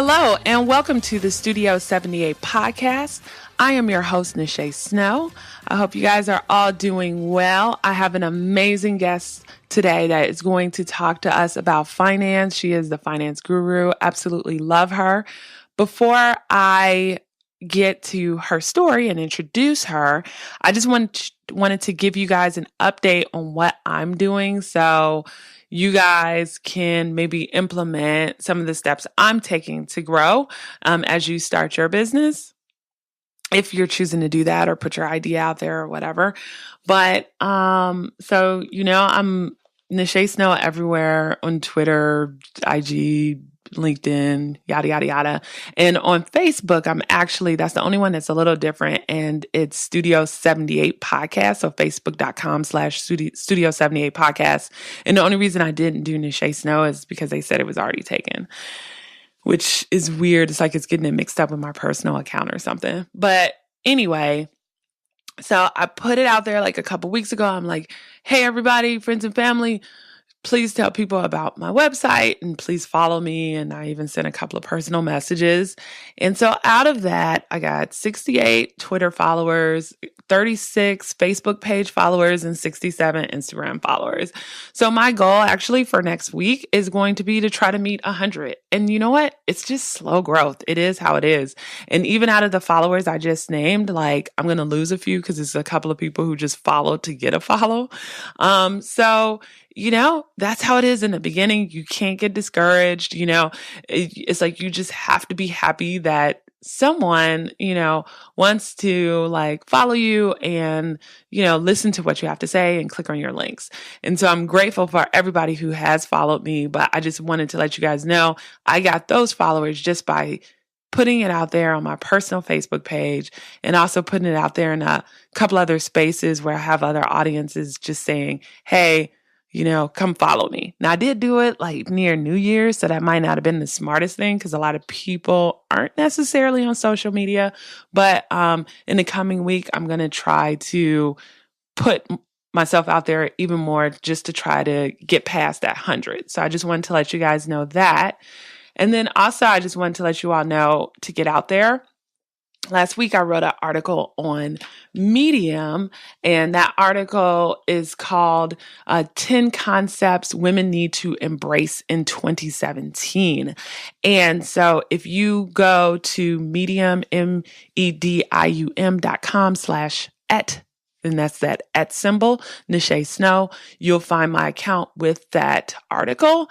Hello, and welcome to the Studio 78 podcast. I am your host, Nache Snow. I hope you guys are all doing well. I have an amazing guest today that is going to talk to us about finance. She is the finance guru. Absolutely love her. Before I get to her story and introduce her, I just wanted to give you guys an update on what I'm doing. So you guys can maybe implement some of the steps I'm taking to grow as you start your business, if you're choosing to do that or put your idea out there or whatever. But I'm Nache Snow everywhere on Twitter, IG, LinkedIn, yada, yada, yada. And on Facebook, that's the only one that's a little different. And it's Studio 78 Podcast. So Facebook.com/Studio 78 Podcast. And the only reason I didn't do Nache Snow is because they said it was already taken, which is weird. It's like it's getting it mixed up with my personal account or something. But anyway, so I put it out there like a couple weeks ago. I'm like, hey, everybody, friends and family, please tell people about my website and please follow me. And I even sent a couple of personal messages. And so out of that, I got 68 Twitter followers, 36 Facebook page followers, and 67 Instagram followers. So my goal actually for next week is going to be to try to meet 100. And you know what? It's just slow growth. It is how it is. And even out of the followers I just named, like I'm going to lose a few because it's a couple of people who just followed to get a follow. That's how it is in the beginning. You can't get discouraged. It's like you just have to be happy that someone, wants to like follow you and, listen to what you have to say and click on your links. And so I'm grateful for everybody who has followed me, but I just wanted to let you guys know I got those followers just by putting it out there on my personal Facebook page and also putting it out there in a couple other spaces where I have other audiences just saying, hey, come follow me. Now I did do it like near New Year's, so that might not have been the smartest thing because a lot of people aren't necessarily on social media. But in the coming week, I'm going to try to put myself out there even more just to try to get past that 100. So I just wanted to let you guys know that. And then also I just wanted to let you all know to get out there. Last week, I wrote an article on Medium, and that article is called 10 Concepts Women Need to Embrace in 2017. And so if you go to Medium, medium.com/@ and that's that @ symbol, Nache Snow, you'll find my account with that article.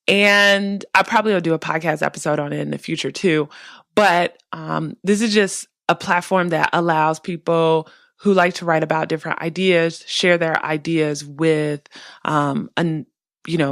And I probably will do a podcast episode on it in the future too. But this is just a platform that allows people who like to write about different ideas, share their ideas with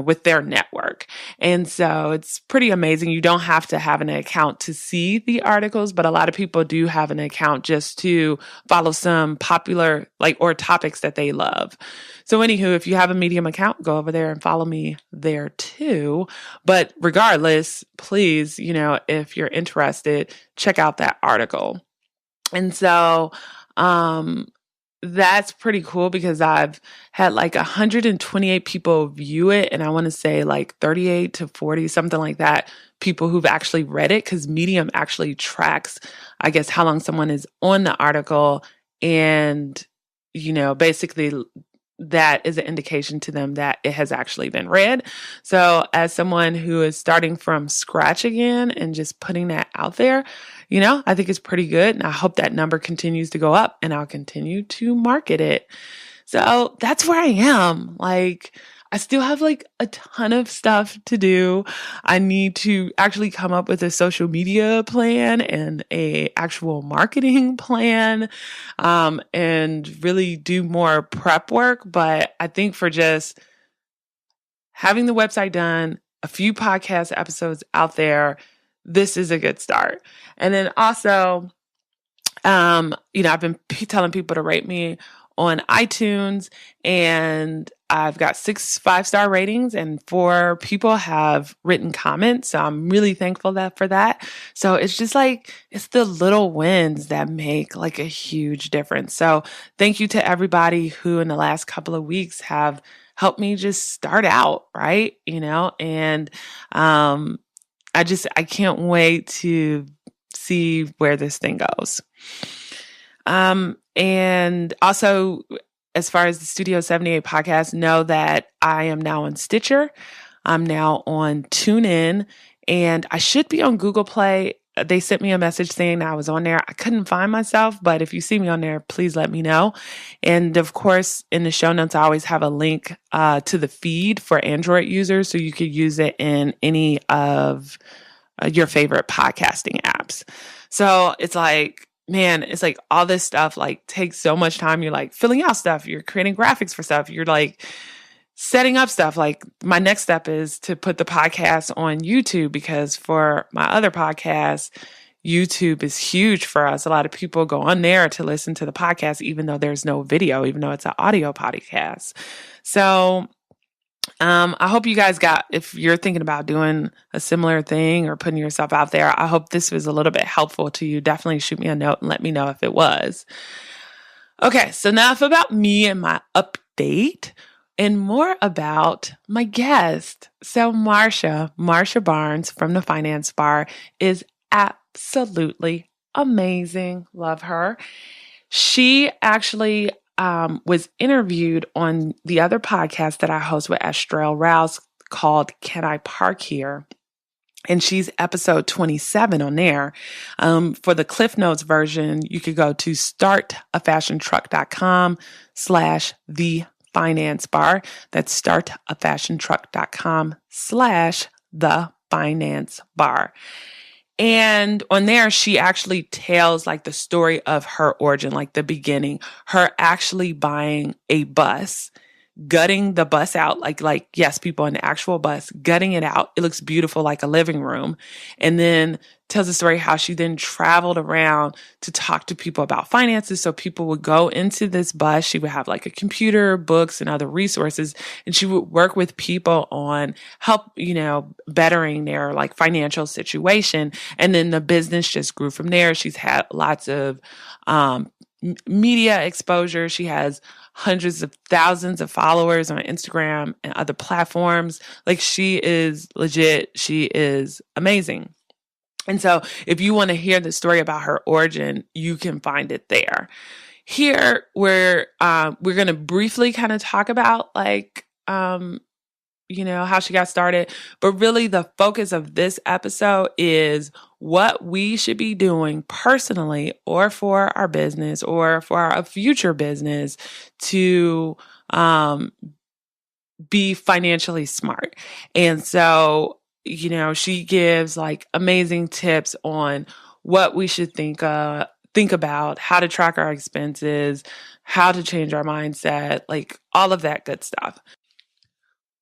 with their network. And so it's pretty amazing. You don't have to have an account to see the articles, but a lot of people do have an account just to follow some popular or topics that they love. So anywho, if you have a Medium account, go over there and follow me there too. But regardless, please, if you're interested, check out that article. And so, that's pretty cool because I've had like 128 people view it. And I want to say like 38 to 40, something like that, people who've actually read it, because Medium actually tracks, I guess, how long someone is on the article. And, basically that is an indication to them that it has actually been read. So as someone who is starting from scratch again and just putting that out there, I think it's pretty good. And I hope that number continues to go up and I'll continue to market it. So that's where I am. I still have a ton of stuff to do. I need to actually come up with a social media plan and a actual marketing plan, and really do more prep work. But I think for just having the website done, a few podcast episodes out there, this is a good start. And then also, I've been telling people to rate me on iTunes, and I've got 6 5-star ratings and 4 people have written comments. So I'm really thankful for that. So it's just it's the little wins that make a huge difference. So thank you to everybody who in the last couple of weeks have helped me just start out, right? And, I can't wait to see where this thing goes. And also, as far as the Studio 78 podcast, know that I am now on Stitcher. I'm now on TuneIn, and I should be on Google Play. They sent me a message saying I was on there. I couldn't find myself, but if you see me on there, please let me know. And of course, in the show notes, I always have a link to the feed for Android users, so you could use it in any of your favorite podcasting apps. So it's like, man, it's like all this stuff like takes so much time. You're like filling out stuff, you're creating graphics for stuff, you're like setting up stuff. Like my next step is to put the podcast on YouTube, because for my other podcast, YouTube is huge for us. A lot of people go on there to listen to the podcast, even though there's no video, even though it's an audio podcast. So I hope you guys if you're thinking about doing a similar thing or putting yourself out there, I hope this was a little bit helpful to you. Definitely shoot me a note and let me know if it was. Okay, so enough about me and my update, and more about my guest. So Marsha Barnes from the Finance Bar is absolutely amazing. Love her. She actually was interviewed on the other podcast that I host with Estrell Rouse called Can I Park Here? And she's episode 27 on there. For the Cliff Notes version, you could go to startafashiontruck.com/the finance bar. That's startafashiontruck.com/the finance bar. And on there, she actually tells like the story of her origin, like the beginning, her actually buying a bus, gutting the bus out, like yes, people in the actual bus, gutting it out. It looks beautiful, like a living room. And then tells the story how she then traveled around to talk to people about finances. So people would go into this bus. She would have like a computer, books, and other resources. And she would work with people on help, bettering their like financial situation. And then the business just grew from there. She's had lots of, media exposure. She has hundreds of thousands of followers on Instagram and other platforms. Like she is legit. She is amazing. And so if you want to hear the story about her origin, you can find it there. Here, we're going to briefly kind of talk about how she got started. But really the focus of this episode is what we should be doing personally or for our business or for our future business to be financially smart. And so she gives like amazing tips on what we should think about, how to track our expenses, how to change our mindset, like all of that good stuff.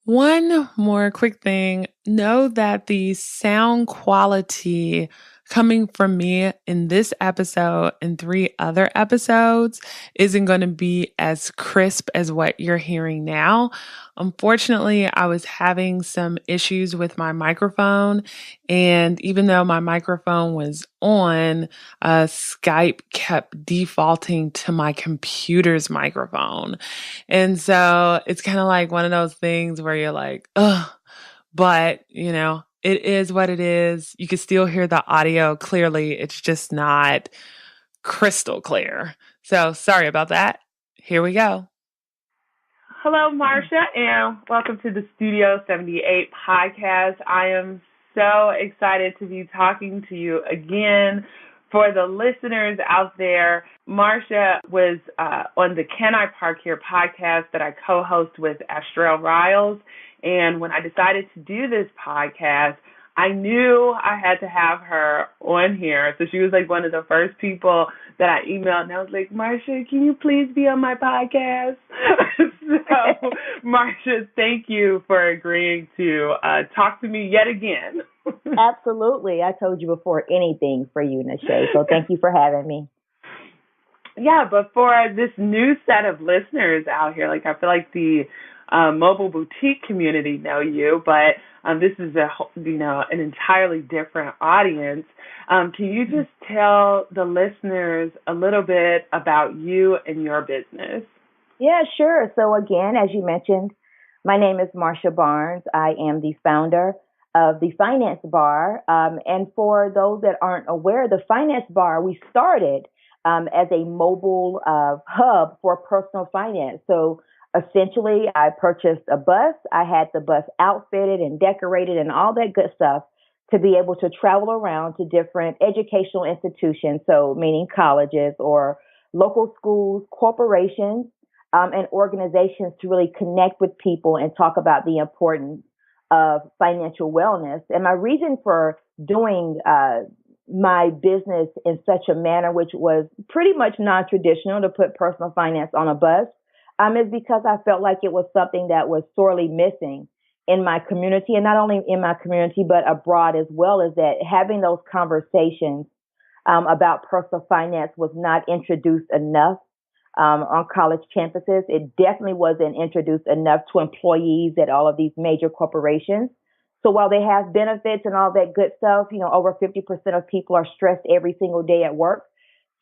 One more quick thing. Know that the sound quality coming from me in this episode and 3 other episodes isn't going to be as crisp as what you're hearing now. Unfortunately, I was having some issues with my microphone, and even though my microphone was on, Skype kept defaulting to my computer's microphone. And so it's kind of like one of those things where you're like, ugh, but it is what it is. You can still hear the audio clearly. It's just not crystal clear. So sorry about that. Here we go. Hello, Marsha, and welcome to the Studio 78 podcast. I am so excited to be talking to you again. For the listeners out there, Marsha was on the Can I Park Here podcast that I co-host with Estrell Riles. And when I decided to do this podcast, I knew I had to have her on here. So she was like one of the first people that I emailed, and I was like, Marsha, can you please be on my podcast? So, Marsha, thank you for agreeing to talk to me yet again. Absolutely. I told you before, anything for you, Nache. So thank you for having me. Yeah, but for this new set of listeners out here, like I feel like the mobile boutique community know you, but this is an entirely different audience. Can you just tell the listeners a little bit about you and your business? Yeah, sure. So again, as you mentioned, my name is Marsha Barnes. I am the founder of the Finance Bar. And for those that aren't aware, the Finance Bar, we started as a mobile hub for personal finance. So essentially, I purchased a bus. I had the bus outfitted and decorated and all that good stuff to be able to travel around to different educational institutions, so meaning colleges or local schools, corporations, and organizations to really connect with people and talk about the importance of financial wellness. And my reason for doing my business in such a manner, which was pretty much non-traditional, to put personal finance on a bus, is because I felt like it was something that was sorely missing in my community, and not only in my community, but abroad as well, is that having those conversations about personal finance was not introduced enough on college campuses. It definitely wasn't introduced enough to employees at all of these major corporations. So while they have benefits and all that good stuff, over 50% of people are stressed every single day at work.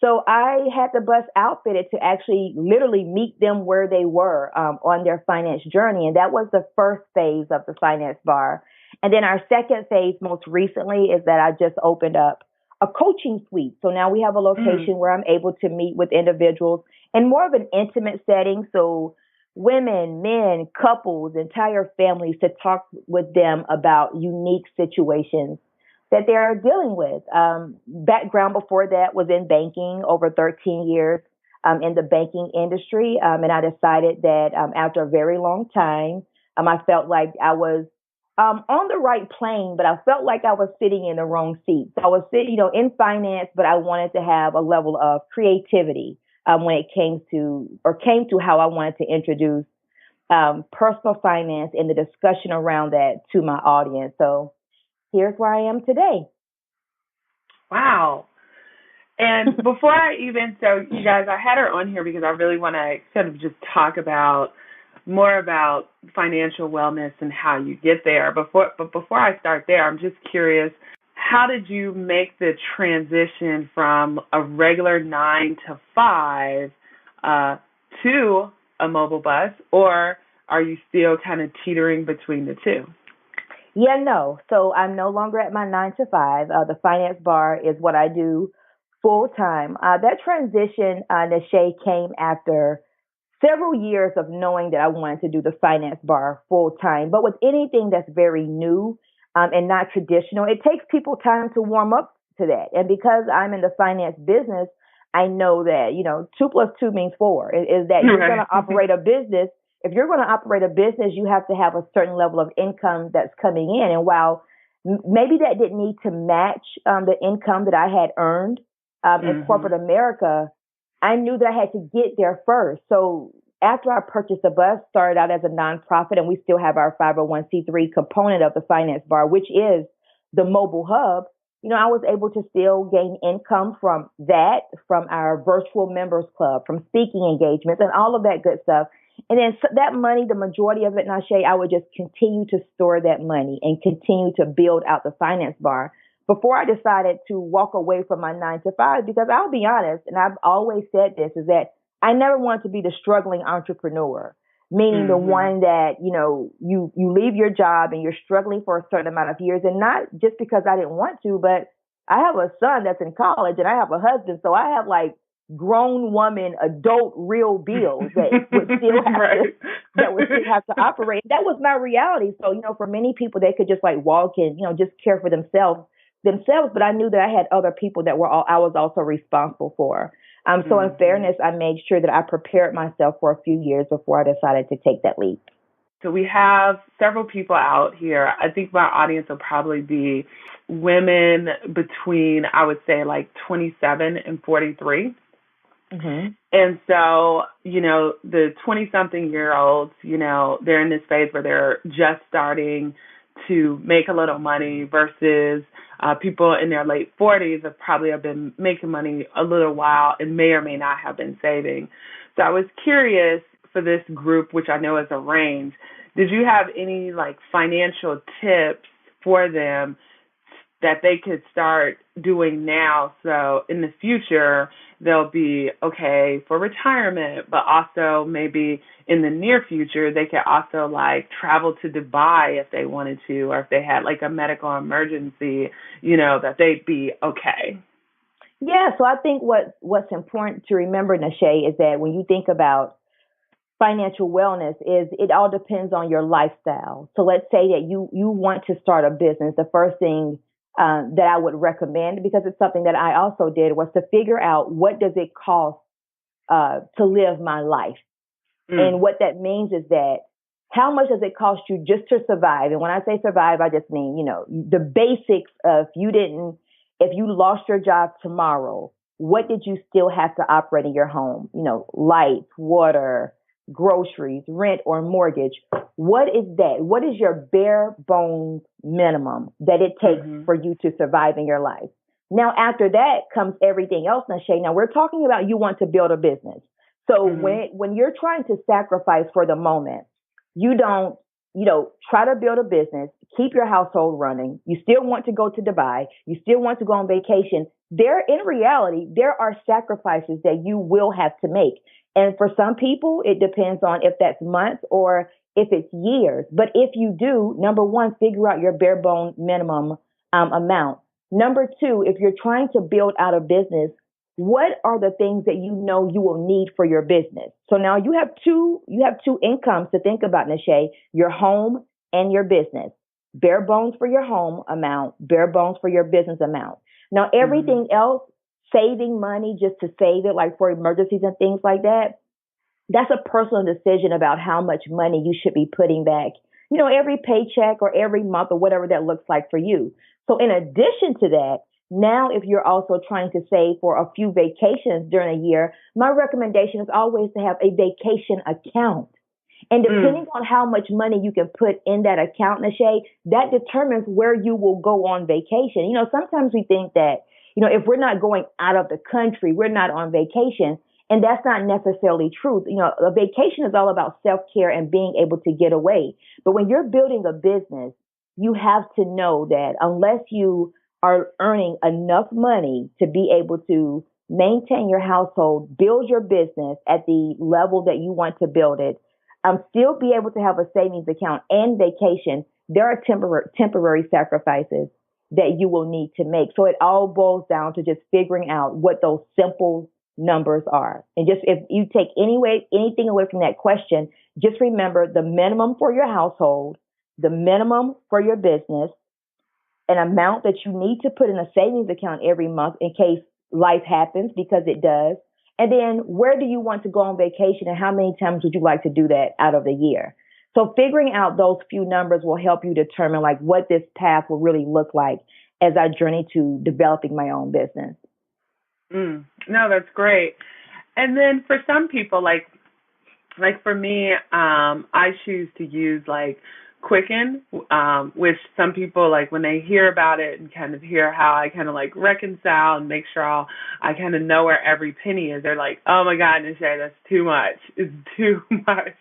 So I had the bus outfitted to actually literally meet them where they were on their finance journey. And that was the first phase of the Finance Bar. And then our second phase most recently is that I just opened up a coaching suite. So now we have a location where I'm able to meet with individuals in more of an intimate setting. So women, men, couples, entire families, to talk with them about unique situations that they're dealing with. Background before that was in banking, over 13 years in the banking industry. And I decided that after a very long time, I felt like I was on the right plane, but I felt like I was sitting in the wrong seat. So I was sitting, in finance, but I wanted to have a level of creativity when it came to how I wanted to introduce personal finance and the discussion around that to my audience. So here's where I am today. Wow. And before so you guys, I had her on here because I really want to sort of just talk more about financial wellness and how you get there. But before I start there, I'm just curious, how did you make the transition from a regular 9 to 5 to a mobile bus, or are you still kind of teetering between the two? Yeah, no. So I'm no longer at my 9 to 5. The Finance Bar is what I do full time. That transition, Nache, came after several years of knowing that I wanted to do the Finance Bar full time. But with anything that's very new and not traditional, it takes people time to warm up to that. And because I'm in the finance business, I know that, 2 plus 2 means 4, is that you're going to operate a business. If you're going to operate a business, you have to have a certain level of income that's coming in. And while maybe that didn't need to match the income that I had earned in corporate America, I knew that I had to get there first. So after I purchased the bus, started out as a nonprofit, and we still have our 501c3 component of the Finance Bar, which is the mobile hub. I was able to still gain income from that, from our virtual members club, from speaking engagements and all of that good stuff. And then that money, the majority of it, Nache, I would just continue to store that money and continue to build out the Finance Bar before I decided to walk away from my 9 to 5, because I'll be honest, and I've always said this, is that I never wanted to be the struggling entrepreneur, meaning the one that, you leave your job and you're struggling for a certain amount of years, and not just because I didn't want to, but I have a son that's in college and I have a husband. So I have like grown woman, adult, real bills that would still have to operate. That was my reality. So, for many people, they could just like walk and, just care for themselves. But I knew that I had other people that I was also responsible for. So in fairness, I made sure that I prepared myself for a few years before I decided to take that leap. So we have several people out here. I think my audience will probably be women between, I would say, like 27 and 43. And so, the 20-something-year-olds, they're in this phase where they're just starting to make a little money versus people in their late 40s have been making money a little while and may or may not have been saving. So I was curious, for this group, which I know is a range, did you have any like financial tips for them that they could start doing now, so in the future they'll be okay for retirement, but also maybe in the near future, they could also like travel to Dubai if they wanted to, or if they had like a medical emergency, that they'd be okay. Yeah, so I think what's important to remember, Nache, is that when you think about financial wellness, is it all depends on your lifestyle. So let's say that you want to start a business. The first thing that I would recommend, because it's something that I also did, was to figure out what does it cost to live my life. Mm. And what that means is that how much does it cost you just to survive? And when I say survive, I just mean, the basics of if you lost your job tomorrow, what did you still have to operate in your home? Lights, water, groceries, rent, or mortgage. What is that? What is your bare bones minimum that it takes for you to survive in your life? Now, after that comes everything else, Nache. Now, we're talking about you want to build a business. So when you're trying to sacrifice for the moment, you don't, try to build a business, keep your household running. You still want to go to Dubai. You still want to go on vacation. In reality, there are sacrifices that you will have to make. And for some people, it depends on if that's months or if it's years. But if you do, number one, figure out your bare bone minimum amount. Number two, if you're trying to build out a business, what are the things that you know you will need for your business? So now you have two incomes to think about, Nache, your home and your business. Bare bones for your home amount, bare bones for your business amount. Now everything else, saving money just to save it, like for emergencies and things like that, that's a personal decision about how much money you should be putting back, every paycheck or every month or whatever that looks like for you. So in addition to that, now, if you're also trying to save for a few vacations during a year, my recommendation is always to have a vacation account. And depending on how much money you can put in that account, Nache, that determines where you will go on vacation. Sometimes we think that, if we're not going out of the country, we're not on vacation. And that's not necessarily true. A vacation is all about self-care and being able to get away. But when you're building a business, you have to know that unless you are earning enough money to be able to maintain your household, build your business at the level that you want to build it, still be able to have a savings account and vacation, there are temporary sacrifices that you will need to make. So it all boils down to just figuring out what those simple numbers are. And just if you take anything away from that question, just remember the minimum for your household, the minimum for your business, an amount that you need to put in a savings account every month in case life happens, because it does. And then where do you want to go on vacation and how many times would you like to do that out of the year? So figuring out those few numbers will help you determine like what this path will really look like as I journey to developing my own business. No, that's great. And then for some people, like for me, I choose to use like Quicken, which some people like when they hear about it and kind of hear how I kind of like reconcile and make sure I kind of know where every penny is. They're like, oh my God, Nache, that's too much. It's too much.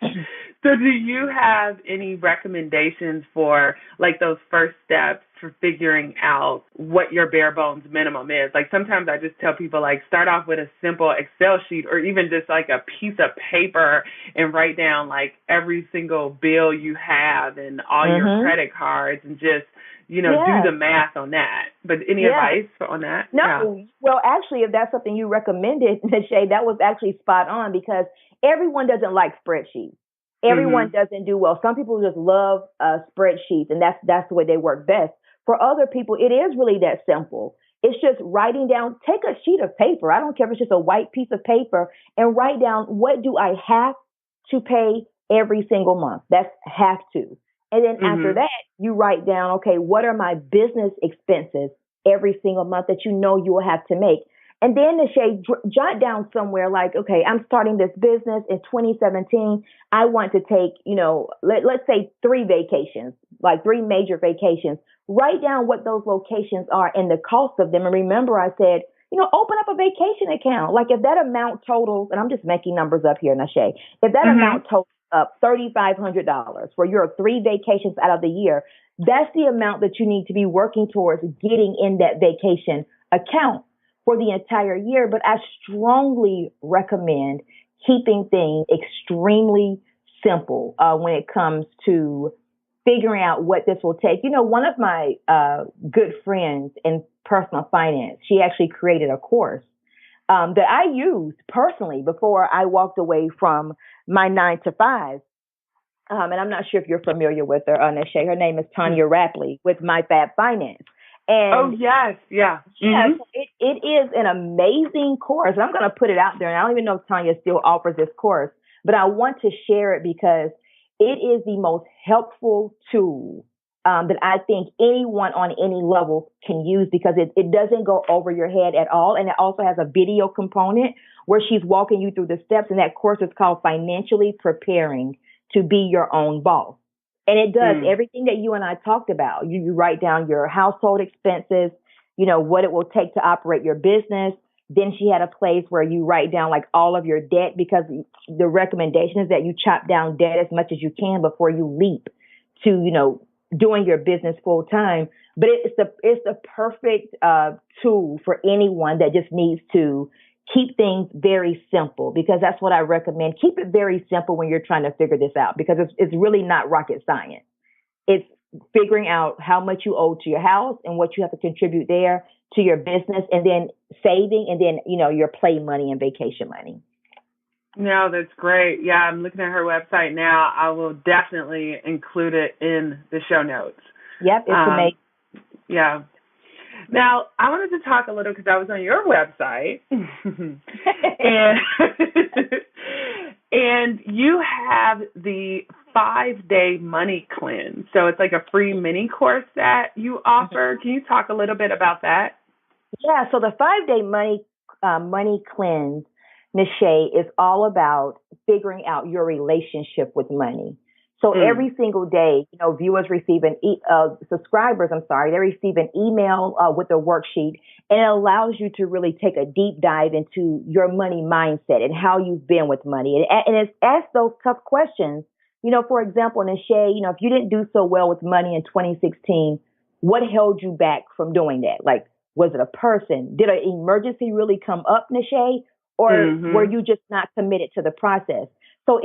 So do you have any recommendations for like those first steps for figuring out what your bare bones minimum is? Like sometimes I just tell people like start off with a simple Excel sheet or even just like a piece of paper and write down like every single bill you have and all your credit cards and just, do the math on that. But any advice on that? No. Yeah. Well, actually, if that's something you recommended, Nache, that was actually spot on because everyone doesn't like spreadsheets. Everyone doesn't do well. Some people just love spreadsheets, and that's the way they work best. For other people, it is really that simple. It's just writing down, take a sheet of paper. I don't care if it's just a white piece of paper and write down what do I have to pay every single month. That's have to. And then after that, you write down, okay, what are my business expenses every single month that you know you will have to make? And then Nache, jot down somewhere like, okay, I'm starting this business in 2017. I want to take, let's say 3 vacations, like 3 major vacations. Write down what those locations are and the cost of them. And remember, I said, open up a vacation account. Like if that amount totals, and I'm just making numbers up here, Nache, if that amount totals up $3,500 for your 3 vacations out of the year, that's the amount that you need to be working towards getting in that vacation account. for the entire year. But I strongly recommend keeping things extremely simple when it comes to figuring out what this will take. One of my good friends in personal finance, she actually created a course that I used personally before I walked away from my 9 to 5. And I'm not sure if you're familiar with her, Nache. Her name is Tanya Rapley with My Fab Finance. Oh, And yes. Yeah. yeah, so it is an amazing course. And I'm going to put it out there. And I don't even know if Tanya still offers this course, but I want to share it because it is the most helpful tool that I think anyone on any level can use, because it doesn't go over your head at all. And it also has a video component where she's walking you through the steps. And that course is called Financially Preparing to Be Your Own Boss. And it does everything that you and I talked about. You write down your household expenses, what it will take to operate your business. Then she had a place where you write down like all of your debt, because the recommendation is that you chop down debt as much as you can before you leap to, doing your business full time. But it's the perfect tool for anyone that just needs to keep things very simple, because that's what I recommend. Keep it very simple when you're trying to figure this out, because it's really not rocket science. It's figuring out how much you owe to your house and what you have to contribute there to your business, and then saving, and then, your play money and vacation money. No, that's great. Yeah, I'm looking at her website now. I will definitely include it in the show notes. Yep, it's amazing. Yeah. Now, I wanted to talk a little, because I was on your website, and and you have the 5-day money cleanse. So it's like a free mini course that you offer. Can you talk a little bit about that? Yeah, so the 5-day money cleanse, Nache, is all about figuring out your relationship with money. So every single day, viewers receive subscribers, they receive an email with a worksheet, and it allows you to really take a deep dive into your money mindset and how you've been with money. And it's asked those tough questions. For example, Nache, if you didn't do so well with money in 2016, what held you back from doing that? Like, was it a person? Did an emergency really come up, Nache? Or were you just not committed to the process? So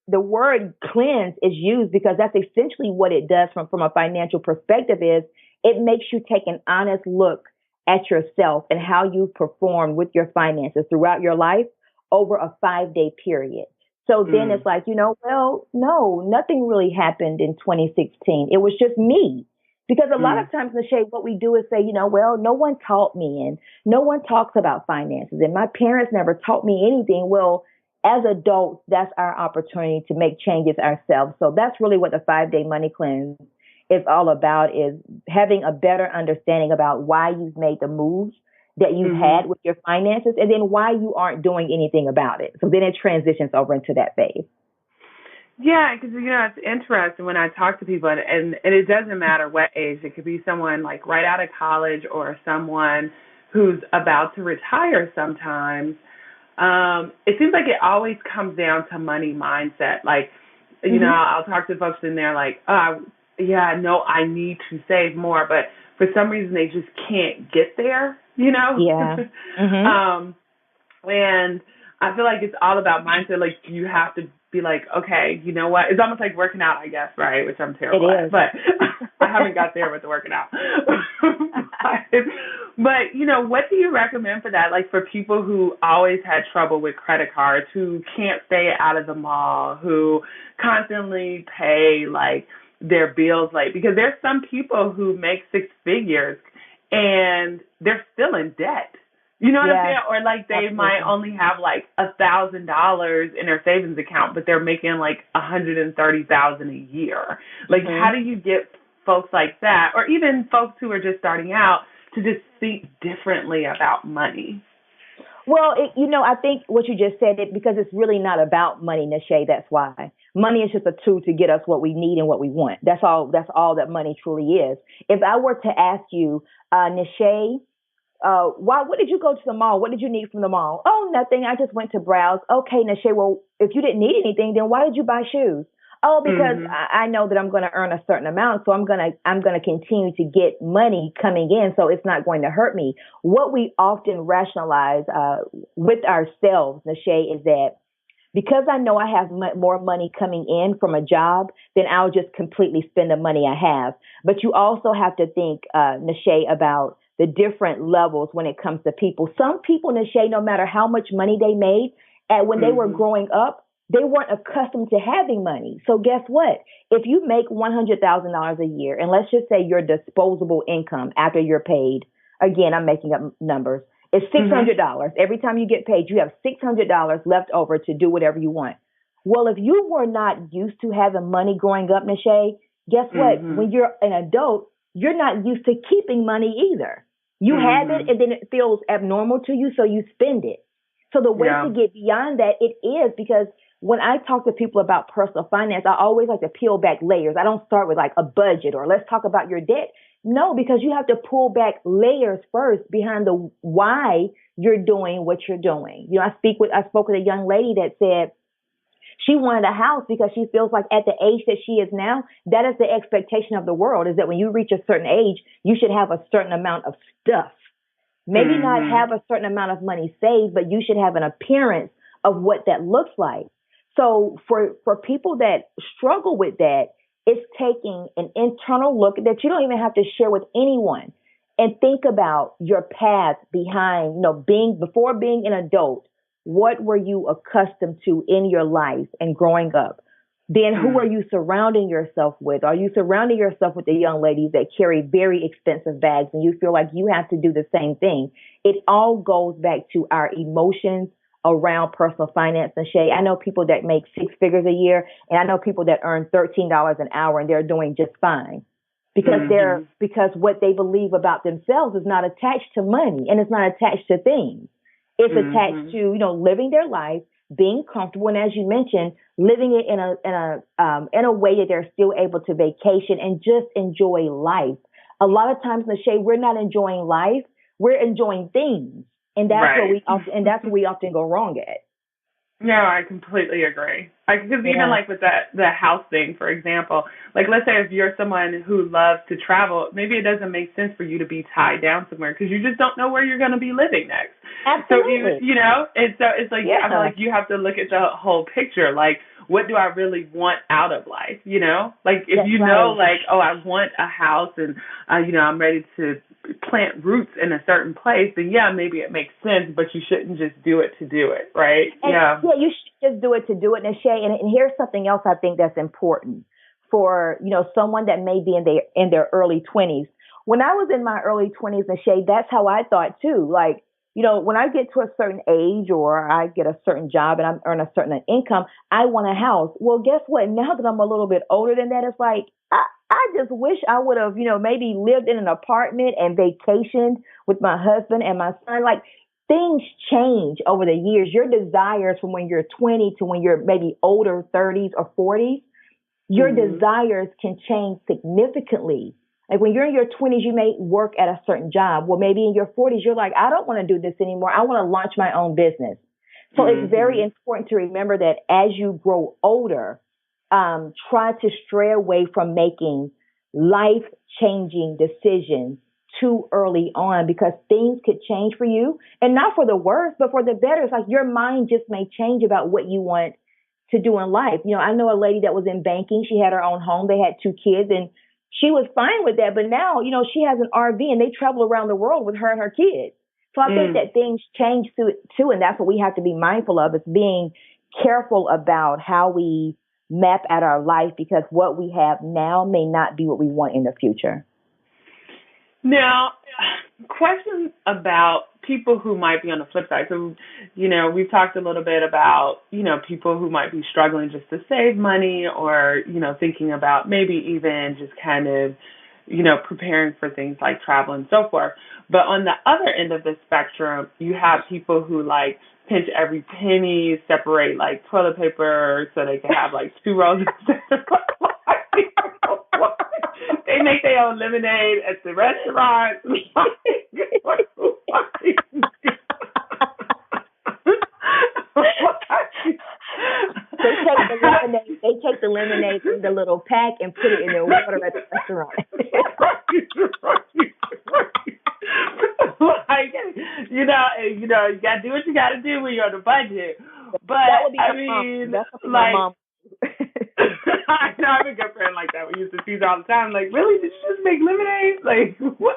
the word cleanse is used because that's essentially what it does from a financial perspective. Is it makes you take an honest look at yourself and how you've performed with your finances throughout your life over a 5-day period. So then it's like, well, no, nothing really happened in 2016. It was just me. Because a lot of times, Nache, what we do is say, well, no one taught me, and no one talks about finances, and my parents never taught me anything. Well, as adults, that's our opportunity to make changes ourselves. So that's really what the 5-day money cleanse is all about, is having a better understanding about why you've made the moves that you've had with your finances, and then why you aren't doing anything about it. So then it transitions over into that phase. Yeah, because, it's interesting when I talk to people, and it doesn't matter what age. It could be someone like right out of college or someone who's about to retire sometimes. It seems like it always comes down to money mindset. Like, I'll talk to folks in there like, no, I need to save more, but for some reason they just can't get there, Yeah. And I feel like it's all about mindset. Like, you have to be like, okay, you know what? It's almost like working out, I guess, right? Which I'm terrible at, but I haven't got there with the working out. But, what do you recommend for that? Like, for people who always had trouble with credit cards, who can't stay out of the mall, who constantly pay, like, their bills late? Because there's some people who make 6 figures and they're still in debt. You know what I'm saying? Or like they might only have like $1,000 in their savings account, but they're making like $130,000 a year. Like, how do you get folks like that, or even folks who are just starting out, to just think differently about money? Well, I think what you just said, because it's really not about money, Nache. That's why money is just a tool to get us what we need and what we want. That's all that money truly is. If I were to ask you, Nache, what did you go to the mall? What did you need from the mall? Oh, nothing. I just went to browse. Okay, Nache, well, if you didn't need anything, then why did you buy shoes? Oh, because Mhm. I know that I'm going to earn a certain amount, so I'm gonna continue to get money coming in, so it's not going to hurt me. What we often rationalize with ourselves, Nache, is that because I know I have more money coming in from a job, then I'll just completely spend the money I have. But you also have to think, Nache, about the different levels when it comes to people. Some people, Nache, no matter how much money they made, when they were Mhm. growing up, they weren't accustomed to having money. So guess what? If you make $100,000 a year, and let's just say your disposable income after you're paid, again, I'm making up numbers, is Mhm. $600. Every time you get paid, you have $600 left over to do whatever you want. Well, if you were not used to having money growing up, Nache, guess what? Mhm. When you're an adult, you're not used to keeping money either. You have it Mhm. and then it feels abnormal to you, so you spend it. So the way to Yeah. get beyond that, it is because when I talk to people about personal finance, I always like to peel back layers. I don't start with like a budget or let's talk about your debt. No, because you have to pull back layers first behind the why you're doing what you're doing. I spoke with a young lady that said she wanted a house because she feels like at the age that she is now, that is the expectation of the world, is that when you reach a certain age, you should have a certain amount of stuff. Maybe not Mhm. have a certain amount of money saved, but you should have an appearance of what that looks like. So for people that struggle with that, it's taking an internal look that you don't even have to share with anyone and think about your path behind, being before being an adult. What were you accustomed to in your life and growing up? Then who are Mm. you surrounding yourself with? Are you surrounding yourself with the young ladies that carry very expensive bags and you feel like you have to do the same thing? It all goes back to our emotions around personal finance. And Shay, I know people that make six figures a year and I know people that earn $13 an hour and they're doing just fine Mhm. because what they believe about themselves is not attached to money and it's not attached to things. It's attached Mhm. to, living their life, being comfortable, and as you mentioned, living it in a way that they're still able to vacation and just enjoy life. A lot of times, Nache, we're not enjoying life; we're enjoying things, and Right. that's where we often go wrong at. No, I completely agree. Because even Yeah, like with the house thing, for example, like let's say if you're someone who loves to travel, maybe it doesn't make sense for you to be tied down somewhere because you just don't know where you're going to be living next. So absolutely. and so it's like I feel Yeah, like you have to look at the whole picture. Like, what do I really want out of life? Like if that's you know, right. like, oh, I want a house and I'm ready to plant roots in a certain place, then yeah, maybe it makes sense, but you shouldn't just do it to do it, right? And Yeah. yeah, you should just do it to do it, Nashay. And here's something else I think that's important for someone that may be in their early 20s. When I was in my early 20s, Nashay, that's how I thought too. Like, when I get to a certain age or I get a certain job and I earn a certain income, I want a house. Well, guess what? Now that I'm a little bit older than that, it's like I just wish I would have, maybe lived in an apartment and vacationed with my husband and my son. Like things change over the years. Your desires from when you're 20 to when you're maybe older, 30s or 40s, your Mhm. desires can change significantly. Like when you're in your 20s, you may work at a certain job. Well, maybe in your 40s, you're like, I don't want to do this anymore. I want to launch my own business. So it's very Mhm. important to remember that as you grow older, try to stray away from making life changing decisions too early on because things could change for you and not for the worse, but for the better. It's like your mind just may change about what you want to do in life. I know a lady that was in banking. She had her own home. They had two kids and she was fine with that. But now, she has an RV and they travel around the world with her and her kids. So I think Mm. that things change too, and that's what we have to be mindful of is being careful about how we map out our life because what we have now may not be what we want in the future. Now, questions about people who might be on the flip side. So, we've talked a little bit about, people who might be struggling just to save money or, thinking about maybe even just kind of, preparing for things like travel and so forth. But on the other end of the spectrum, you have people who like pinch every penny, separate like toilet paper so they can have like two rolls of they make their own lemonade at the restaurant. They take take the lemonade in the little pack and put it in their water at the restaurant. Like, you gotta do what you gotta do when you're on a budget. But That would be I my mom. mean, That's something my like, mom. I know I have a good friend like that. We used to tease all the time. Like, really? Did you just make lemonade? Like, what?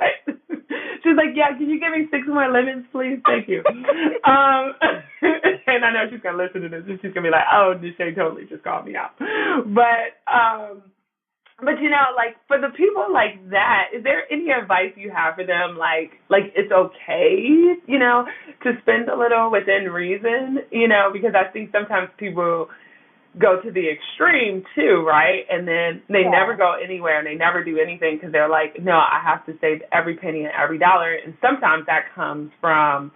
She's like, yeah. Can you give me 6 more lemons, please? Thank you. And I know she's gonna listen to this, and she's gonna be like, oh, Nache totally just called me out. But like for the people like that, is there any advice you have for them? Like it's okay, to spend a little within reason, because I think sometimes people go to the extreme too, right? And then they never go anywhere and they never do anything because they're like, no, I have to save every penny and every dollar. And sometimes that comes from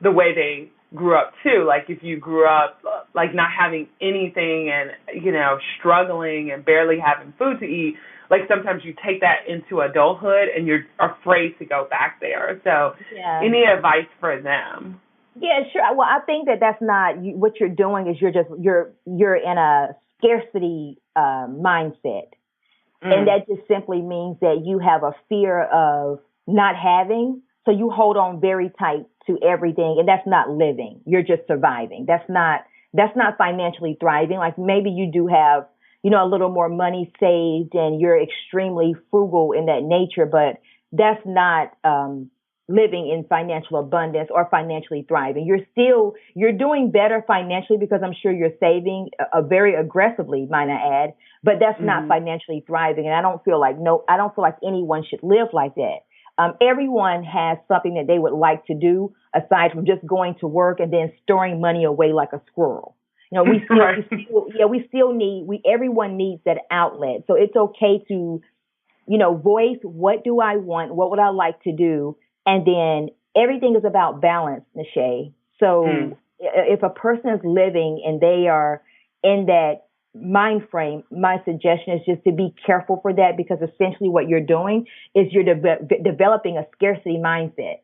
the way they grew up too. Like if you grew up like not having anything and, struggling and barely having food to eat, like sometimes you take that into adulthood and you're afraid to go back there. So any advice for them? Yeah, sure. Well, I think that's not what you're doing. Is you're in a scarcity mindset, and that just simply means that you have a fear of not having, so you hold on very tight to everything, and that's not living. You're just surviving. That's not financially thriving. Like maybe you do have a little more money saved, and you're extremely frugal in that nature, but that's not living in financial abundance or financially thriving. You're doing better financially because I'm sure you're saving very aggressively, might I add, but that's not financially thriving. And I don't feel like anyone should live like that. Everyone has something that they would like to do aside from just going to work and then storing money away like a squirrel. Everyone needs that outlet. So it's okay to, voice, what do I want? What would I like to do? And then everything is about balance, Nache. So if a person is living and they are in that mind frame, my suggestion is just to be careful for that, because essentially what you're doing is you're developing a scarcity mindset.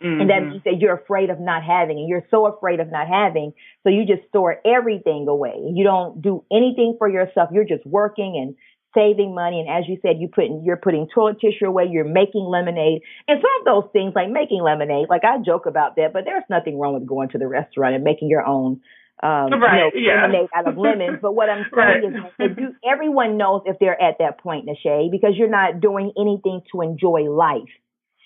And that means that you're afraid of not having, and you're so afraid of not having, so you just store everything away. You don't do anything for yourself. You're just working and saving money. And as you said, you're putting toilet tissue away, you're making lemonade. And some of those things, like making lemonade, like I joke about that, but there's nothing wrong with going to the restaurant and making your own lemonade out of lemons. But what I'm saying is that everyone knows if they're at that point, Nache, because you're not doing anything to enjoy life.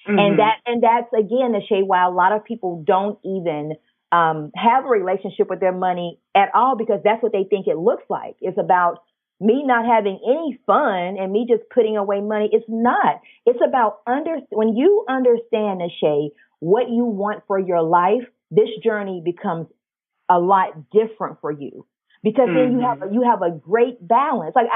And that's again, Nache, why a lot of people don't even have a relationship with their money at all, because that's what they think it looks like. It's about me not having any fun and me just putting away money. It's not. It's about when you understand, Nache, what you want for your life, this journey becomes a lot different for you, because then you have a great balance. Like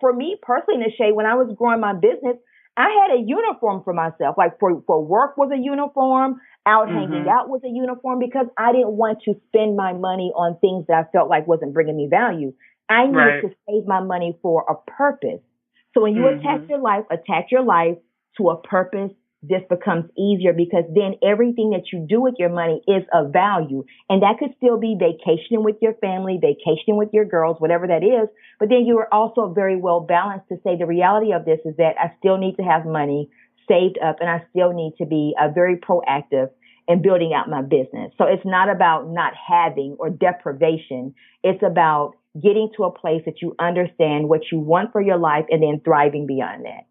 for me personally, Nache, when I was growing my business, I had a uniform for myself. Like for work was a uniform, out hanging out was a uniform, because I didn't want to spend my money on things that I felt like wasn't bringing me value. I needed to save my money for a purpose. So when you attach your life to a purpose, this becomes easier, because then everything that you do with your money is of value. And that could still be vacationing with your family, vacationing with your girls, whatever that is. But then you are also very well balanced to say the reality of this is that I still need to have money saved up, and I still need to be very proactive in building out my business. So it's not about not having or deprivation. It's about getting to a place that you understand what you want for your life and then thriving beyond that.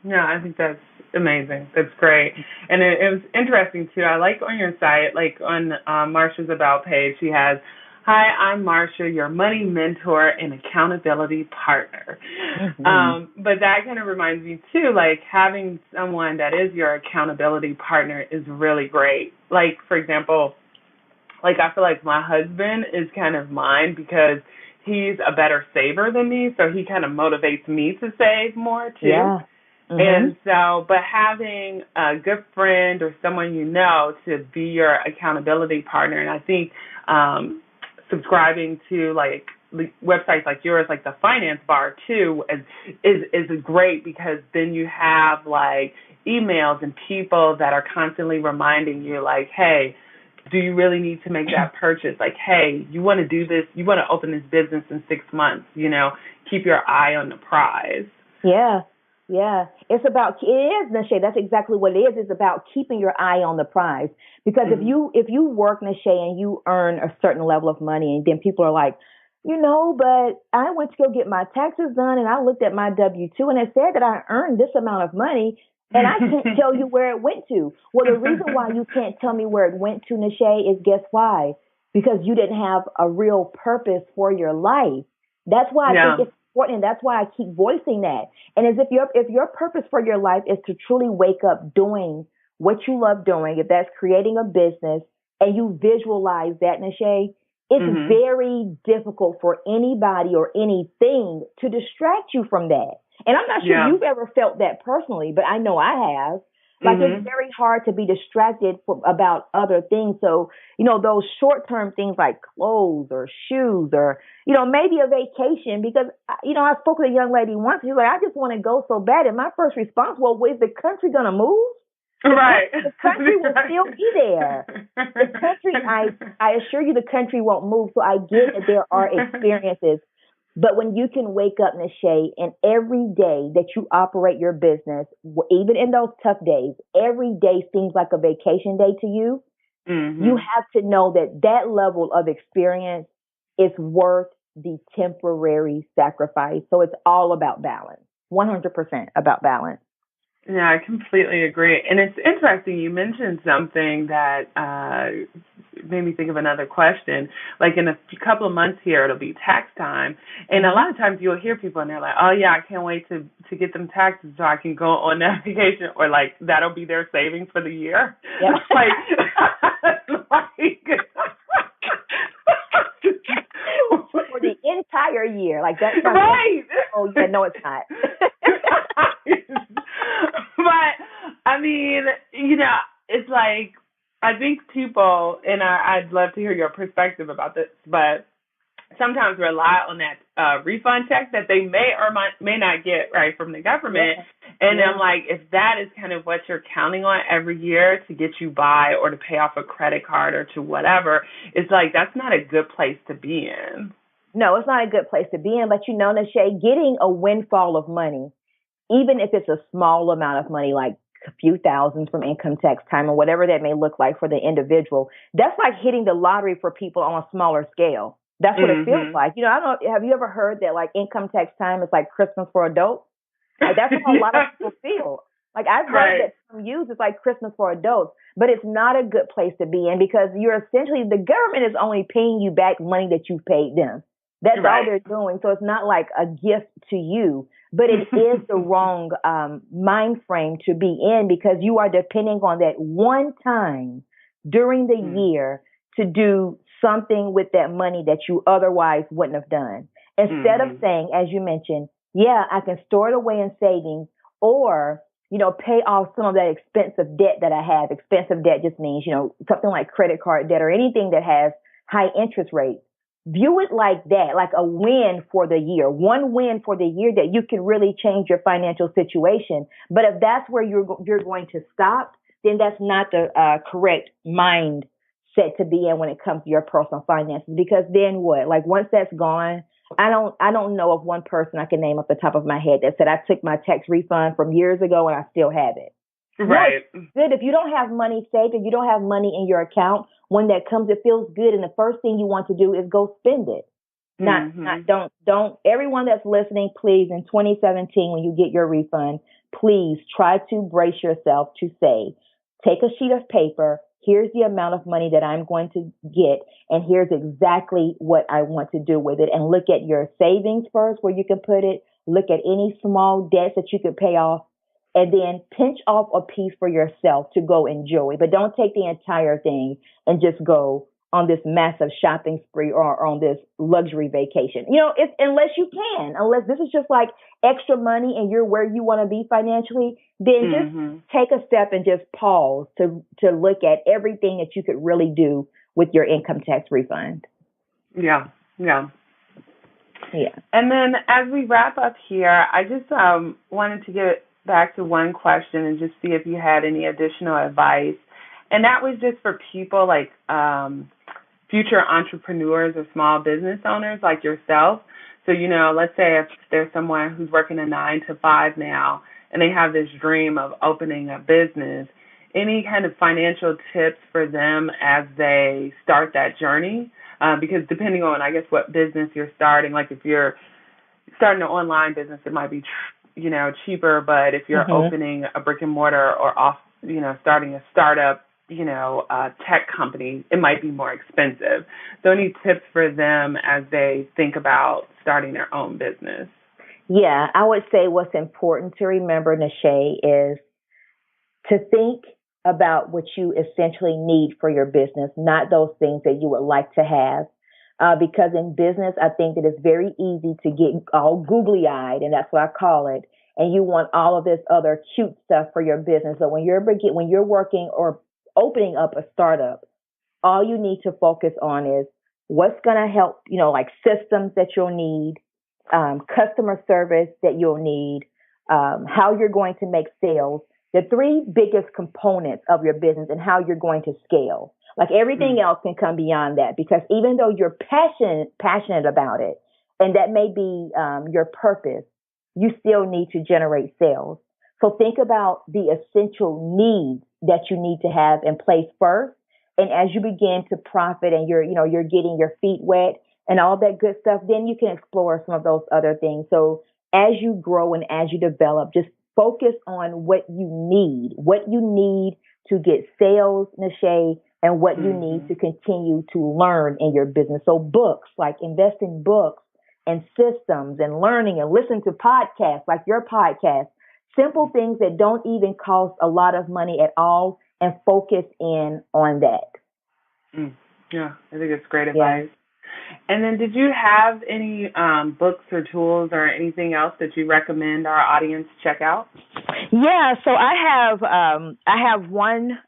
Yeah, I think that's amazing. That's great. And it was interesting, too. I like on your site, like on Marsha's About page, she has, "Hi, I'm Marsha, your money mentor and accountability partner." But that kind of reminds me, too, like having someone that is your accountability partner is really great. Like, for example, like I feel like my husband is kind of mine because he's a better saver than me, so he kind of motivates me to save more, too. Yeah. And so, but having a good friend or someone to be your accountability partner, and I think subscribing to like websites like yours, like the Finance Bar too, is great, because then you have like emails and people that are constantly reminding you like, hey, do you really need to make that purchase? Like, hey, you want to do this, you want to open this business in 6 months, keep your eye on the prize. Yeah. Yeah. It is, Nache. That's exactly what it is. It's about keeping your eye on the prize. Because if you work, Nache, and you earn a certain level of money, and then people are like, but I went to go get my taxes done and I looked at my W-2 and it said that I earned this amount of money and I can't tell you where it went to. Well, the reason why you can't tell me where it went to, Nache, is guess why? Because you didn't have a real purpose for your life. That's why I think it's important, and that's why I keep voicing that. And as if your purpose for your life is to truly wake up doing what you love doing, if that's creating a business, and you visualize that, Nache, it's very difficult for anybody or anything to distract you from that. And I'm not sure you've ever felt that personally, but I know I have. Like it's very hard to be distracted about other things. So, those short-term things like clothes or shoes or, maybe a vacation because, I spoke with a young lady once. She's like, I just want to go so bad. And my first response, well, is the country going to move? The country will still be there. The country, I assure you, the country won't move. So I get that there are experiences. But when you can wake up, Nache, and every day that you operate your business, even in those tough days, every day seems like a vacation day to you, you have to know that that level of experience is worth the temporary sacrifice. So it's all about balance, 100% about balance. Yeah, I completely agree. And it's interesting. You mentioned something that made me think of another question. Like in a couple of months here, it'll be tax time. And a lot of times you'll hear people and they're like, oh, yeah, I can't wait to get them taxes so I can go on that vacation. Or like that'll be their savings for the year. Yeah. For the entire year. Like that's right. Oh, yeah, no, it's not. But, I mean, it's like, I think people, and I'd love to hear your perspective about this, but sometimes rely on that refund check that they may or may not get, right, from the government. Yeah. And I'm like, if that is kind of what you're counting on every year to get you by or to pay off a credit card or to whatever, it's like, that's not a good place to be in. No, it's not a good place to be in. But Nache, getting a windfall of money, even if it's a small amount of money, like a few thousands from income tax time or whatever that may look like for the individual, that's like hitting the lottery for people on a smaller scale. That's what it feels like. I don't know. Have you ever heard that like income tax time is like Christmas for adults? Like, that's how a lot of people feel. Like I've heard that some use it's like Christmas for adults, but it's not a good place to be in because you're essentially, the government is only paying you back money that you've paid them. That's all they're doing. So it's not like a gift to you. But it is the wrong mind frame to be in because you are depending on that one time during the year to do something with that money that you otherwise wouldn't have done. Instead of saying, as you mentioned, yeah, I can store it away in savings or, pay off some of that expensive debt that I have. Expensive debt just means, something like credit card debt or anything that has high interest rates. View it like that, like a win for the year, one win for the year that you can really change your financial situation. But if that's where you're going to stop, then that's not the correct mindset to be in when it comes to your personal finances. Because then what? Like once that's gone, I don't know of one person I can name off the top of my head that said I took my tax refund from years ago and I still have it. Right. No, it's good. If you don't have money saved, if you don't have money in your account, when that comes, it feels good. And the first thing you want to do is go spend it. Don't, everyone that's listening, please, in 2017, when you get your refund, please try to brace yourself to say, take a sheet of paper. Here's the amount of money that I'm going to get. And here's exactly what I want to do with it. And look at your savings first, where you can put it. Look at any small debts that you could pay off. And then pinch off a piece for yourself to go enjoy. But don't take the entire thing and just go on this massive shopping spree or on this luxury vacation. It's unless this is just like extra money and you're where you want to be financially, then just take a step and just pause to look at everything that you could really do with your income tax refund. Yeah. And then as we wrap up here, I just wanted to get back to one question and just see if you had any additional advice And that was just for people like future entrepreneurs or small business owners like yourself. So, let's say if there's someone who's working a 9 to 5 now and they have this dream of opening a business, any kind of financial tips for them as they start that journey? Because depending on, I guess, what business you're starting, like if you're starting an online business, it might be, cheaper. But if you're opening a brick and mortar or starting a startup, tech company, it might be more expensive. So any tips for them as they think about starting their own business? Yeah, I would say what's important to remember, Nache, is to think about what you essentially need for your business, not those things that you would like to have. Because in business, I think that it's very easy to get all googly eyed, and that's what I call it. And you want all of this other cute stuff for your business. So when you're working or opening up a startup, all you need to focus on is what's going to help, like systems that you'll need, customer service that you'll need, how you're going to make sales, the three biggest components of your business and how you're going to scale. Like everything else can come beyond that, because even though you're passionate about it, and that may be your purpose, you still need to generate sales. So think about the essential needs that you need to have in place first. And as you begin to profit and you're getting your feet wet and all that good stuff, then you can explore some of those other things. So as you grow and as you develop, just focus on what you need to get sales, Nache, and what you need to continue to learn in your business. So books, like invest in books and systems and learning, and listen to podcasts like your podcast, simple things that don't even cost a lot of money at all, and focus in on that. Yeah, I think it's great advice. And then did you have any books or tools or anything else that you recommend our audience check out? Yeah, so I have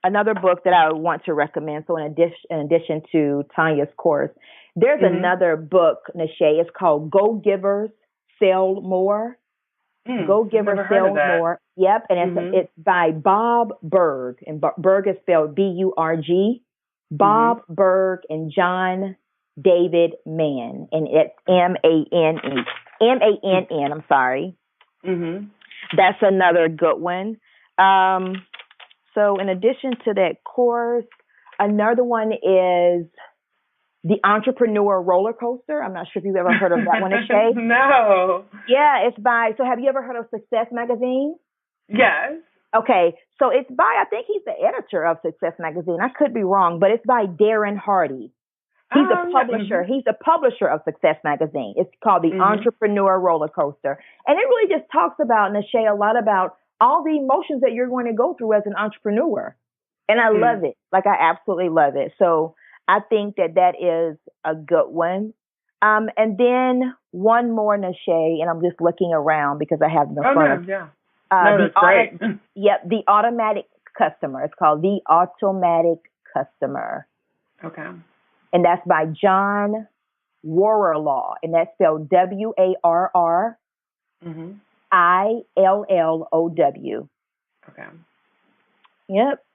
another book that I want to recommend. So in addition to Tanya's course, there's another book, Nache. It's called Go Givers Sell More. Go Givers Sell More. Yep, and it's by Bob Burg, and Burg is spelled B-U-R-G. Bob Burg and John David Mann, and it's M-A-N-N. I'm sorry. That's another good one. So in addition to that course, another one is The Entrepreneur Roller Coaster. I'm not sure if you've ever heard of that one, Nache. No. Yeah, so have you ever heard of Success Magazine? Yes. Okay, so it's by, I think he's the editor of Success Magazine. I could be wrong, but it's by Darren Hardy. He's a publisher. He's a publisher of Success Magazine. It's called The Entrepreneur Roller Coaster. And it really just talks about, Nache, a lot about all the emotions that you're going to go through as an entrepreneur. And I love it. Like, I absolutely love it. So I think that is a good one. And then one more, Nache, and I'm just looking around because I have them in front of me. That's great. Yep, The Automatic Customer. It's called The Automatic Customer. Okay. And that's by John Warrilow, and that's spelled W-A-R-R-I-L-L-O-W. Okay. Yep.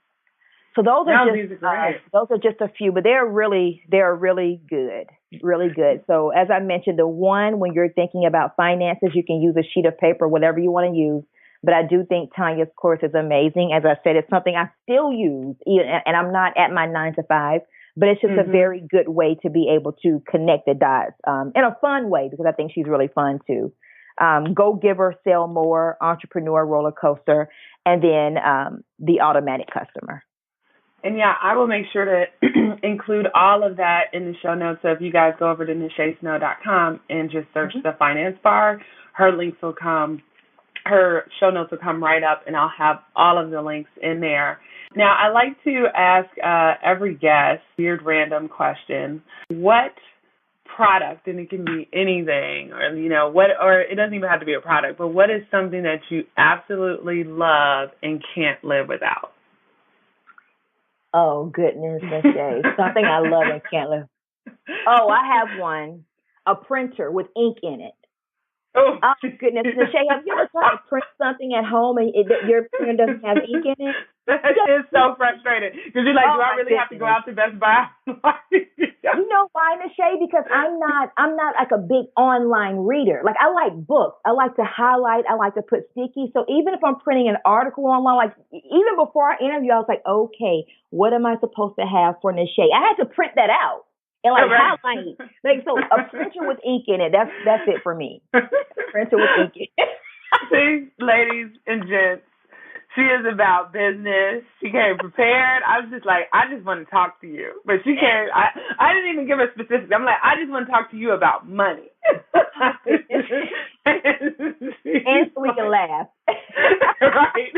So those are just a few, but they're really good, really good. So as I mentioned, the one, when you're thinking about finances, you can use a sheet of paper, whatever you want to use. But I do think Tanya's course is amazing. As I said, it's something I still use, and I'm not at my 9 to 5. But it's just a very good way to be able to connect the dots in a fun way, because I think she's really fun too. Go Giver, Sell More, Entrepreneur Roller Coaster, and then The Automatic Customer. And yeah, I will make sure to include all of that in the show notes. So if you guys go over to NacheSnow.com and just search the finance bar, her show notes will come right up, and I'll have all of the links in there. Now, I like to ask every guest weird random question. What product, and it can be anything, or or it doesn't even have to be a product, but what is something that you absolutely love and can't live without? Oh, goodness, Nache. Something I love and can't live. Oh, I have one. A printer with ink in it. Oh, goodness, Nache, have you ever tried to print something at home and your printer doesn't have ink in it? That is so frustrating because you're like, Oh do I my really have to go goodness. out to Best Buy? You know why, Nache? Because I'm not like a big online reader. Like I like books. I like to highlight. I like to put sticky. So even if I'm printing an article online, like even before our interview, I was like, okay, what am I supposed to have for Nache? I had to print that out and like Right. highlight. Like so, a printer with ink in it. That's it for me. A printer with ink in it. See, ladies and gents, she is about business. She came prepared. I was just like, I just want to talk to you. But she came, I didn't even give her specifics. I'm like, I just want to talk to you about money. And so we can laugh. Right.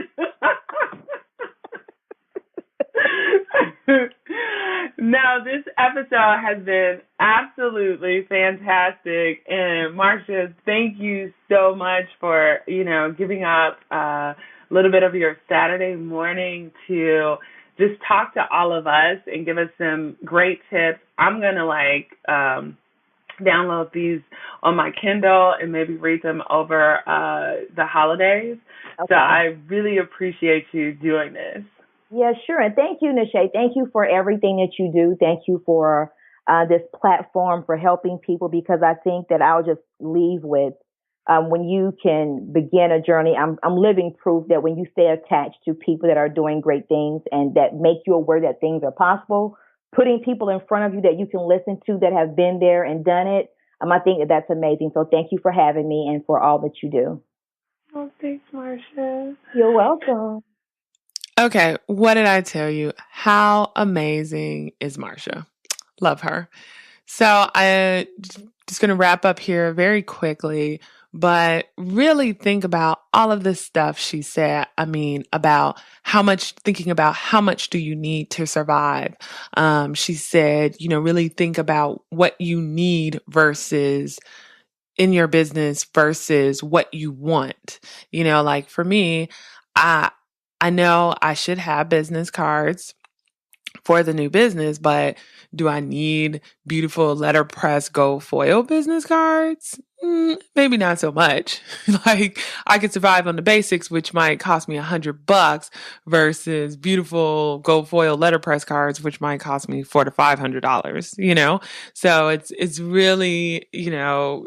Now, this episode has been absolutely fantastic. And Marsha, thank you so much for, giving up a little bit of your Saturday morning to just talk to all of us and give us some great tips. I'm going to download these on my Kindle and maybe read them over the holidays. Okay. So I really appreciate you doing this. Yeah, sure. And thank you, Nache. Thank you for everything that you do. Thank you for this platform for helping people, because I think that I'll just leave with when you can begin a journey. I'm living proof that when you stay attached to people that are doing great things and that make you aware that things are possible, putting people in front of you that you can listen to that have been there and done it, I think that that's amazing. So thank you for having me and for all that you do. Oh, thanks, Marsha. You're welcome. Okay, what did I tell you? How amazing is Marsha? Love her. So I just going to wrap up here very quickly, but really think about all of this stuff she said. I mean, thinking about how much do you need to survive? She said, really think about what you need versus in your business versus what you want. Like for me, I know I should have business cards for the new business, but do I need beautiful letterpress gold foil business cards? Maybe not so much. Like I could survive on the basics, which might cost me $100 versus beautiful gold foil letterpress cards, which might cost me $400 to $500, So it's really,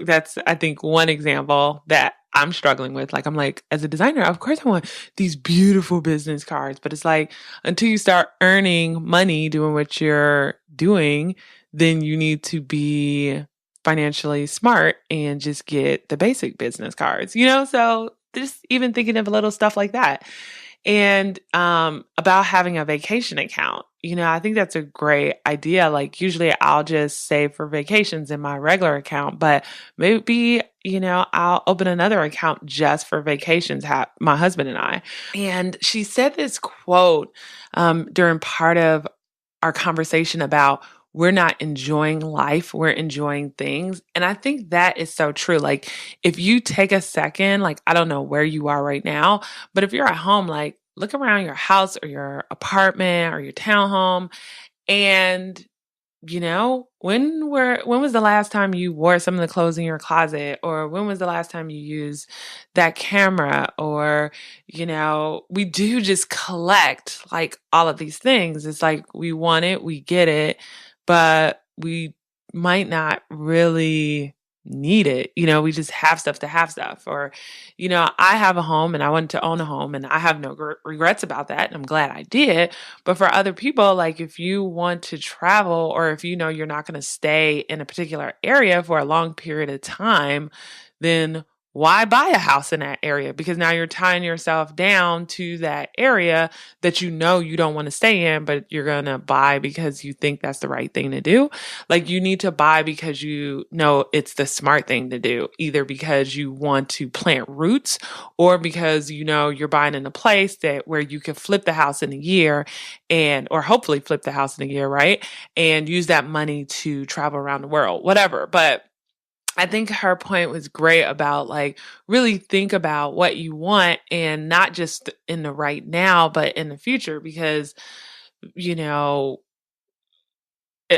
that's, I think, one example that I'm struggling with. Like, I'm like, as a designer, of course I want these beautiful business cards, but it's like, until you start earning money doing what you're doing, then you need to be financially smart and just get the basic business cards, So just even thinking of little stuff like that. And about having a vacation account, I think that's a great idea. Like usually I'll just save for vacations in my regular account, but maybe, I'll open another account just for vacations, my husband and I. And she said this quote during part of our conversation about we're not enjoying life, we're enjoying things. And I think that is so true. Like if you take a second, like I don't know where you are right now, but if you're at home, like look around your house or your apartment or your townhome and when was the last time you wore some of the clothes in your closet? Or when was the last time you used that camera? Or, we do just collect like all of these things. It's like we want it, we get it, but we might not really need it. We just have stuff to have stuff. Or, I have a home and I wanted to own a home and I have no regrets about that. And I'm glad I did. But for other people, like if you want to travel or if you're not going to stay in a particular area for a long period of time, then why buy a house in that area? Because now you're tying yourself down to that area that you don't want to stay in, but you're going to buy because you think that's the right thing to do. Like you need to buy because you know it's the smart thing to do, either because you want to plant roots or because you're buying in a place where you can flip the house in a year or hopefully flip the house in a year, right? And use that money to travel around the world, whatever. But I think her point was great about like really think about what you want and not just in the right now, but in the future, because,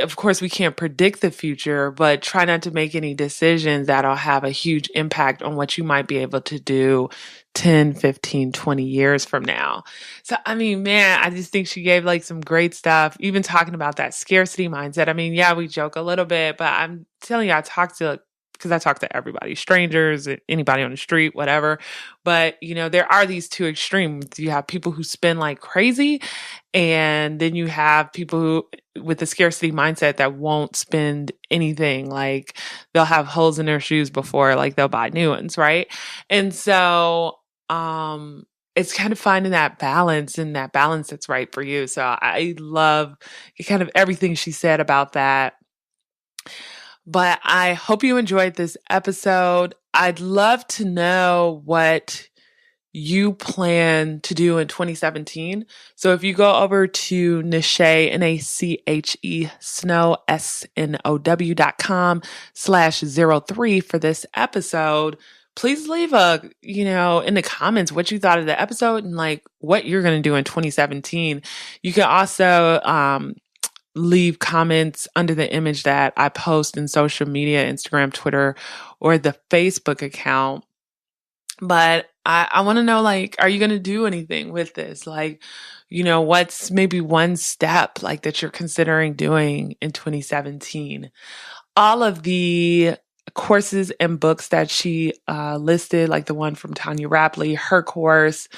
of course, we can't predict the future, but try not to make any decisions that'll have a huge impact on what you might be able to do 10, 15, 20 years from now. So, I mean, man, I just think she gave like some great stuff, even talking about that scarcity mindset. I mean, yeah, we joke a little bit, but I'm telling you, because I talk to everybody, strangers, anybody on the street, whatever. But, there are these two extremes. You have people who spend like crazy, and then you have people who, with the scarcity mindset, that won't spend anything. Like they'll have holes in their shoes before like they'll buy new ones, right? And so it's kind of finding that balance, and that balance that's right for you. So I love kind of everything she said about that. But I hope you enjoyed this episode. I'd love to know what you plan to do in 2017. So if you go over to Nache, Nache, snow.com/03 for this episode, please leave in the comments what you thought of the episode and like what you're going to do in 2017. You can also, leave comments under the image that I post in social media, Instagram, Twitter, or the Facebook account. But I want to know, like, are you going to do anything with this? Like, what's maybe one step like that you're considering doing in 2017? All of the courses and books that she listed, like the one from Tanya Rapley, her course,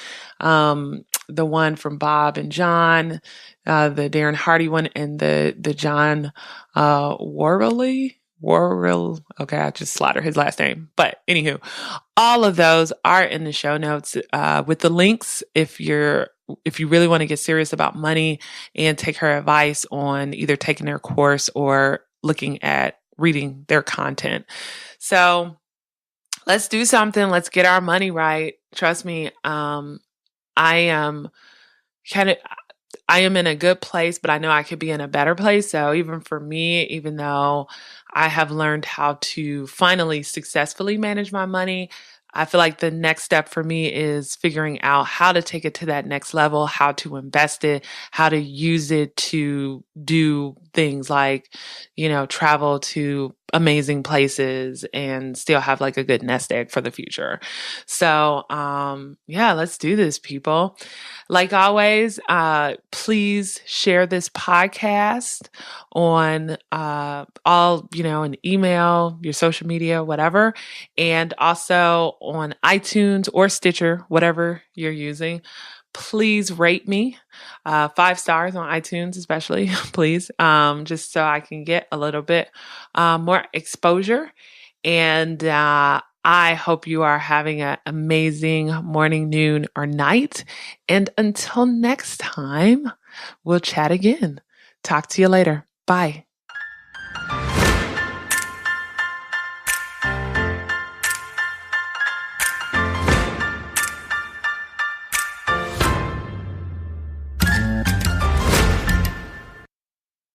the one from Bob and John, the Darren Hardy one, and the John Worrell. Okay, I just slaughtered his last name. But anywho, all of those are in the show notes with the links if you really want to get serious about money and take her advice on either taking their course or looking at reading their content. So let's do something. Let's get our money right. Trust me, I am in a good place, but I know I could be in a better place. So even for me, even though I have learned how to finally successfully manage my money, I feel like the next step for me is figuring out how to take it to that next level, how to invest it, how to use it to do things like, travel to amazing places and still have like a good nest egg for the future. So, let's do this, people. Like always, please share this podcast on an email, your social media, whatever, and also on iTunes or Stitcher, whatever you're using. Please rate me 5 stars on iTunes, especially, please, just so I can get a little bit more exposure. And I hope you are having an amazing morning, noon, or night. And until next time, we'll chat again. Talk to you later. Bye.